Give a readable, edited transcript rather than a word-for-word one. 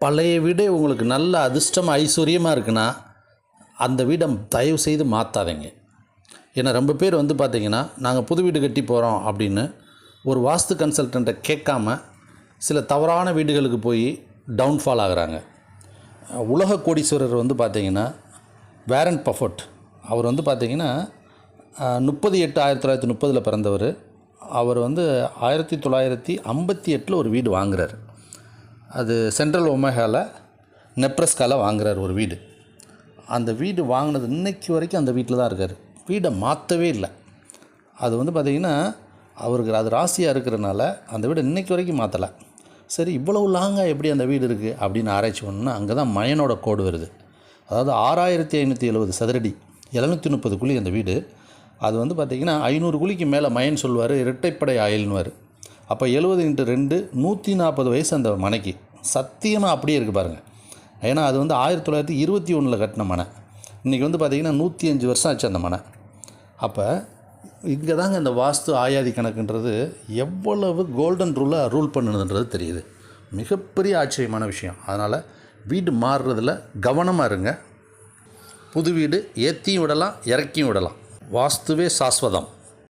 பழைய வீடே உங்களுக்கு நல்ல அதிர்ஷ்டம் ஐஸ்வர்யமாக இருக்குன்னா அந்த வீடை தயவு செய்து மாற்றாதீங்க. ஏன்னா ரொம்ப பேர் வந்து பார்த்திங்கன்னா நாங்கள் புது வீடு கட்டி போகிறோம் அப்படின்னு ஒரு வாஸ்து கன்சல்டண்ட்டை கேட்காம சில தவறான வீடுகளுக்கு போய் டவுன்ஃபால் ஆகுறாங்க. உலக கோடீஸ்வரர் வந்து பார்த்திங்கன்னா வாரன் பஃபட், அவர் வந்து பார்த்திங்கன்னா 30/8/1930 பிறந்தவர். அவர் வந்து 1958 ஒரு வீடு வாங்குறார். அது சென்ட்ரல் ஒமேகாவில் நெப்ரஸ்காவில் வாங்குறார் ஒரு வீடு. அந்த வீடு வாங்கினது இன்றைக்கி வரைக்கும் அந்த வீட்டில் தான் இருக்கார். வீடை மாற்றவே இல்லை. அது வந்து பார்த்திங்கன்னா அவருக்கு அது ராசியாக இருக்கிறனால அந்த வீடை இன்றைக்கி வரைக்கும் மாற்றலை. சரி, இவ்வளவு லாங்காக எப்படி அந்த வீடு இருக்குது அப்படின்னு ஆராய்ச்சி பண்ணணுன்னா அங்கே தான் மயனோட கோடு வருது. அதாவது 6570 சதுரடி, 730 குழி அந்த வீடு. அது வந்து பார்த்திங்கன்னா 500 குழிக்கு மேலே மயன் சொல்லுவார், இரட்டைப்படை ஆயில்னுவார். அப்போ 70x2 140 வயசு அந்த மனைக்கு. சத்தியமாக அப்படியே இருக்குது பாருங்கள். ஏன்னா அது வந்து 1921 கட்டின மனை. இன்றைக்கி வந்து பார்த்திங்கன்னா 105 வருஷம் ஆச்சு அந்த மனை. அப்போ இங்கே தாங்க இந்த வாஸ்து ஆயாதி கணக்குன்றது எவ்வளவு கோல்டன் ரூல் பண்ணுதுன்றது தெரியுது. மிகப்பெரிய ஆச்சரியமான விஷயம். அதனால் வீடு மாறுறதில் கவனமாக இருங்க. புது வீடு ஏற்றியும் விடலாம், இறக்கியும் விடலாம். வாஸ்துவே சாஸ்வதம்.